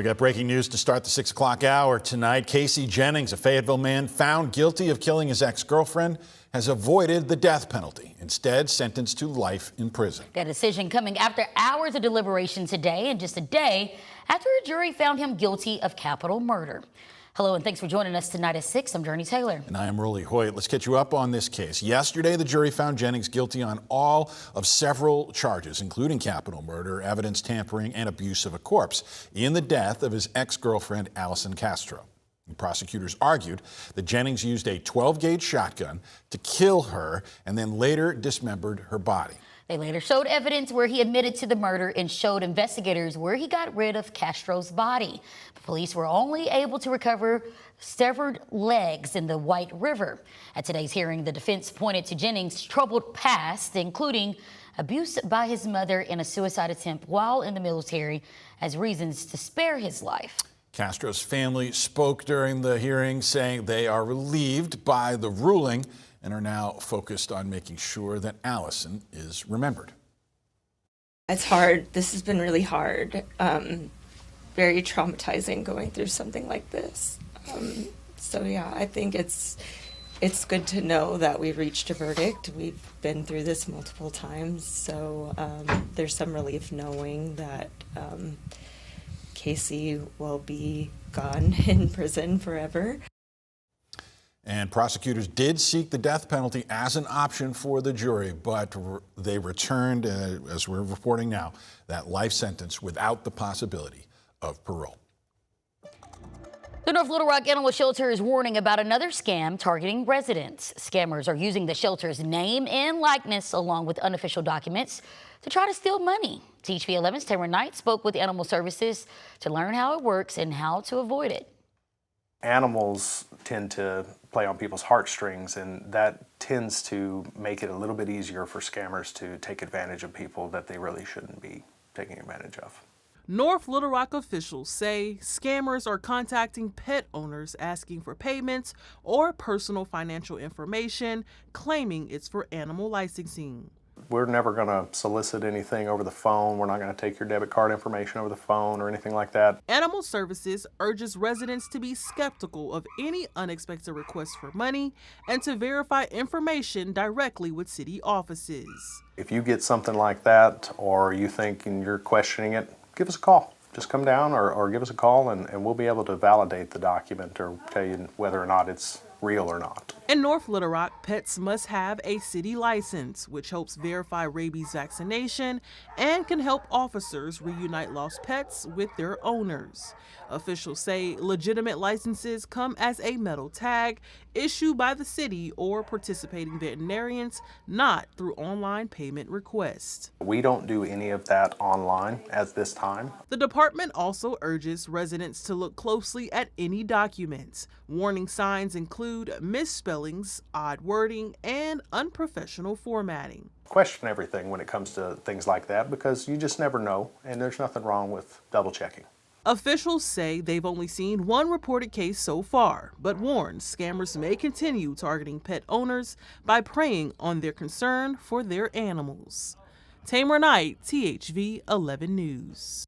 We got breaking news to start the 6 o'clock hour tonight. Casey Jennings, a Fayetteville man found guilty of killing his ex-girlfriend, has avoided the death penalty, instead sentenced to life in prison. That decision coming after hours of deliberation today, and just a day after a jury found him guilty of capital murder. Hello and thanks for joining us tonight at 6. I'm Jurnee Taylor. And I am Hoyt. Let's get you up on this case. Yesterday, the jury found Jennings guilty on all of several charges, including capital murder, evidence tampering, and abuse of a corpse in the death of his ex-girlfriend, Allison Castro. And prosecutors argued that Jennings used a 12-gauge shotgun to kill her and then later dismembered her body. They later showed evidence where he admitted to the murder and showed investigators where he got rid of Castro's body. The police were only able to recover severed legs in the White River. At today's hearing, the defense pointed to Jennings' troubled past, including abuse by his mother and a suicide attempt while in the military, as reasons to spare his life. Castro's family spoke during the hearing, saying they are relieved by the ruling and are now focused on making sure that Allison is remembered. It's hard. This has been really hard. Very traumatizing going through something like this. So yeah, I think it's good to know that we've reached a verdict. We've been through this multiple times, so there's some relief knowing that Casey will be gone in prison forever. And prosecutors did seek the death penalty as an option for the jury, but they returned, as we're reporting now, that life sentence without the possibility of parole. The North Little Rock Animal Shelter is warning about another scam targeting residents. Scammers are using the shelter's name and likeness along with unofficial documents to try to steal money. THV 11's Tamara Knight spoke with Animal Services to learn how it works and how to avoid it. Animals tend to play on people's heartstrings, and that tends to make it a little bit easier for scammers to take advantage of people that they really shouldn't be taking advantage of. North Little Rock officials say scammers are contacting pet owners asking for payments or personal financial information, claiming it's for animal licensing. We're never going to solicit anything over the phone. We're not going to take your debit card information over the phone or anything like that. Animal Services urges residents to be skeptical of any unexpected requests for money and to verify information directly with city offices. If you get something like that or you think and you're questioning it, give us a call. Just come down or give us a call and we'll be able to validate the document or tell you whether or not it's real or not. In North Little Rock, pets must have a city license, which helps verify rabies vaccination and can help officers reunite lost pets with their owners. Officials say legitimate licenses come as a metal tag issued by the city or participating veterinarians, not through online payment requests. We don't do any of that online at this time. The department also urges residents to look closely at any documents. Warning signs include misspellings, odd wording, and unprofessional formatting. Question everything when it comes to things like that because you just never know, and there's nothing wrong with double checking. Officials say they've only seen one reported case so far, but warn scammers may continue targeting pet owners by preying on their concern for their animals. Tamara Knight, THV 11 News.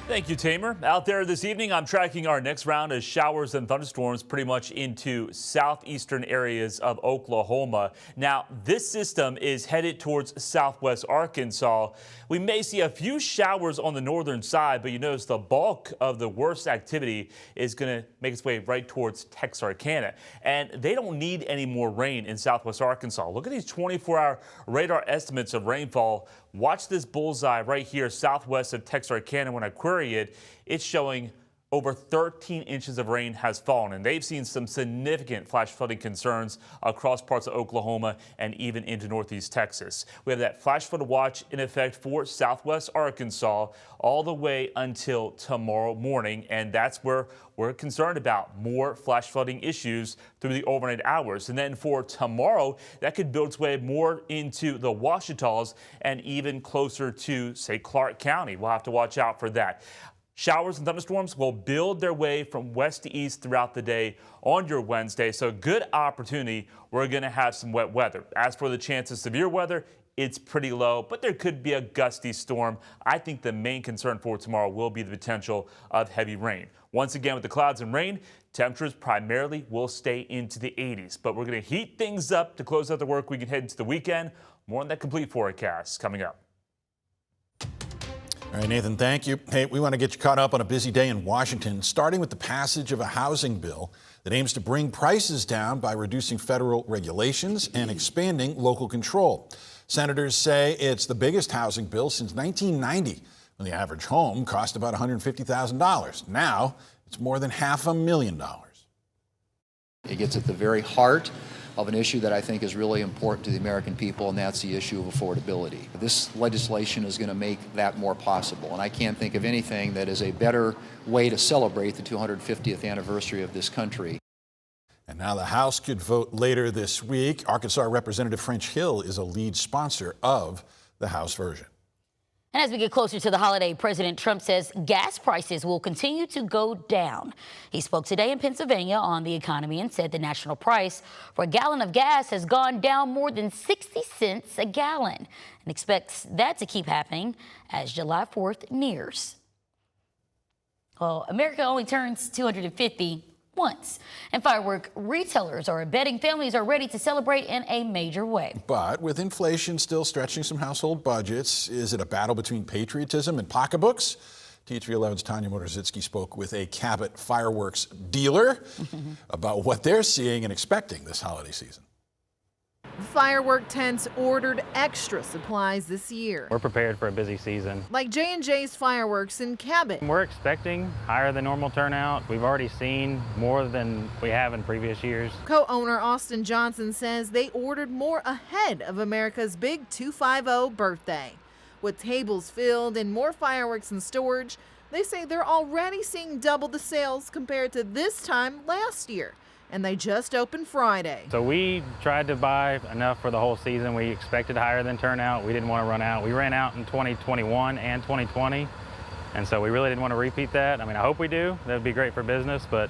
Thank you, Tamer. Out there this evening, I'm tracking our next round of showers and thunderstorms pretty much into southeastern areas of Oklahoma. Now, this system is headed towards southwest Arkansas. We may see a few showers on the northern side, but you notice the bulk of the worst activity is going to make its way right towards Texarkana. And they don't need any more rain in southwest Arkansas. Look at these 24-hour radar estimates of rainfall. Watch this bullseye right here southwest of Texarkana. When I query it, it's showing over 13 inches of rain has fallen, and they've seen some significant flash flooding concerns across parts of Oklahoma and even into northeast Texas. We have that flash flood watch in effect for southwest Arkansas all the way until tomorrow morning, and that's where we're concerned about more flash flooding issues through the overnight hours. And then for tomorrow, that could build its way more into the Ouachitas and even closer to, say, Clark County. We'll have to watch out for that. Showers and thunderstorms will build their way from west to east throughout the day on your Wednesday, so good opportunity. We're going to have some wet weather. As for the chance of severe weather, it's pretty low, but there could be a gusty storm. I think the main concern for tomorrow will be the potential of heavy rain. Once again, with the clouds and rain, temperatures primarily will stay into the 80s, but we're going to heat things up to close out the work week and head into the weekend. More on that complete forecast coming up. All right, Nathan, thank you. Hey, we want to get you caught up on a busy day in Washington, starting with the passage of a housing bill that aims to bring prices down by reducing federal regulations and expanding local control. Senators say it's the biggest housing bill since 1990, when the average home cost about $150,000. Now it's more than $500,000. It gets at the very heart of an issue that I think is really important to the American people, and that's the issue of affordability. This legislation is going to make that more possible, and I can't think of anything that is a better way to celebrate the 250th anniversary of this country. And now the House could vote later this week. Arkansas Representative French Hill is a lead sponsor of the House version. And as we get closer to the holiday, President Trump says gas prices will continue to go down. He spoke today in Pennsylvania on the economy and said the national price for a gallon of gas has gone down more than 60 cents a gallon and expects that to keep happening as July 4th nears. Well, America only turns 250 once, and firework retailers are betting families are ready to celebrate in a major way. But with inflation still stretching some household budgets, is it a battle between patriotism and pocketbooks? TV11's Tanya Motorzitsky spoke with a Cabot fireworks dealer about what they're seeing and expecting this holiday season. Firework tents ordered extra supplies this year. We're prepared for a busy season. Like J&J's Fireworks in Cabot. We're expecting higher than normal turnout. We've already seen more than we have in previous years. Co-owner Austin Johnson says they ordered more ahead of America's big 250 birthday. With tables filled and more fireworks in storage, they say they're already seeing double the sales compared to this time last year. And they just opened Friday. So we tried to buy enough for the whole season. We expected higher than turnout. We didn't want to run out. We ran out in 2021 and 2020, and so we really didn't want to repeat that. I mean, I hope we do. That would be great for business, but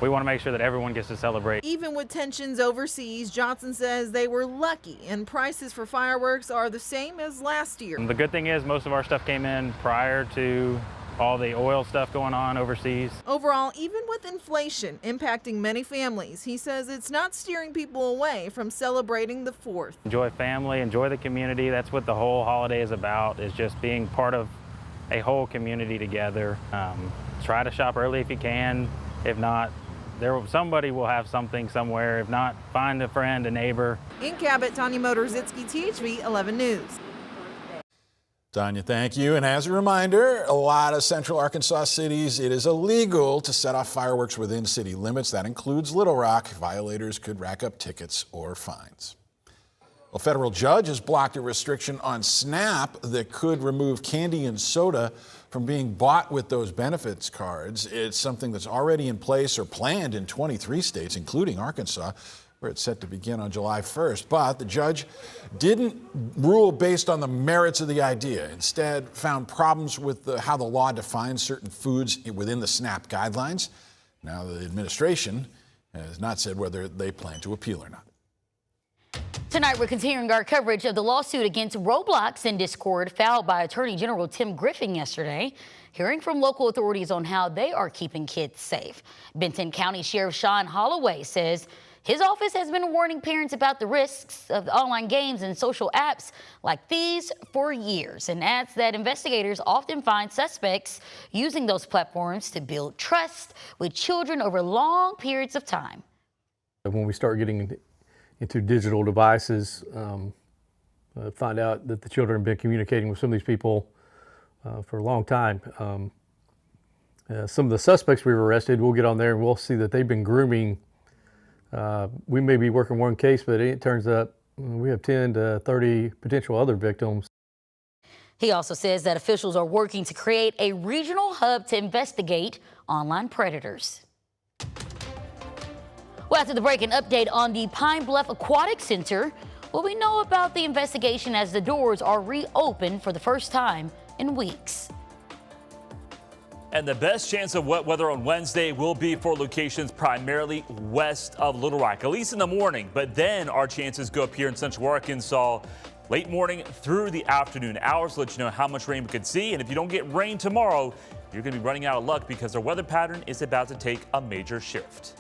we want to make sure that everyone gets to celebrate. Even with tensions overseas, Johnson says they were lucky and prices for fireworks are the same as last year. The good thing is most of our stuff came in prior to all the oil stuff going on overseas. Overall, even with inflation impacting many families, he says it's not steering people away from celebrating the 4th. Enjoy family, enjoy the community. That's what the whole holiday is about, is just being part of a whole community together. Try to shop early if you can. If not, somebody will have something somewhere. If not, find a friend, a neighbor. In Cabot, Tanya Motorzitsky, THV 11 News. Tanya, thank you. And as a reminder, a lot of central Arkansas cities, it is illegal to set off fireworks within city limits. That includes Little Rock. Violators could rack up tickets or fines. A federal judge has blocked a restriction on SNAP that could remove candy and soda from being bought with those benefits cards. It's something that's already in place or planned in 23 states, including Arkansas, where it's set to begin on July 1st. But the judge didn't rule based on the merits of the idea. Instead, found problems with how the law defines certain foods within the SNAP guidelines. Now, the administration has not said whether they plan to appeal or not. Tonight, we're continuing our coverage of the lawsuit against Roblox and Discord filed by Attorney General Tim Griffin yesterday, hearing from local authorities on how they are keeping kids safe. Benton County Sheriff Sean Holloway says his office has been warning parents about the risks of online games and social apps like these for years, and adds that investigators often find suspects using those platforms to build trust with children over long periods of time. When we start getting into digital devices, find out that the children have been communicating with some of these people for a long time. Some of the suspects we've arrested, we'll get on there and we'll see that they've been grooming. We may be working one case, but it turns out we have 10 to 30 potential other victims. He also says that officials are working to create a regional hub to investigate online predators. Well, after the break, an update on the Pine Bluff Aquatic Center. What we know about the investigation as the doors are reopened for the first time in weeks. And the best chance of wet weather on Wednesday will be for locations primarily west of Little Rock, at least in the morning. But then our chances go up here in central Arkansas late morning through the afternoon hours. Let you know how much rain we could see. And if you don't get rain tomorrow, you're going to be running out of luck because our weather pattern is about to take a major shift.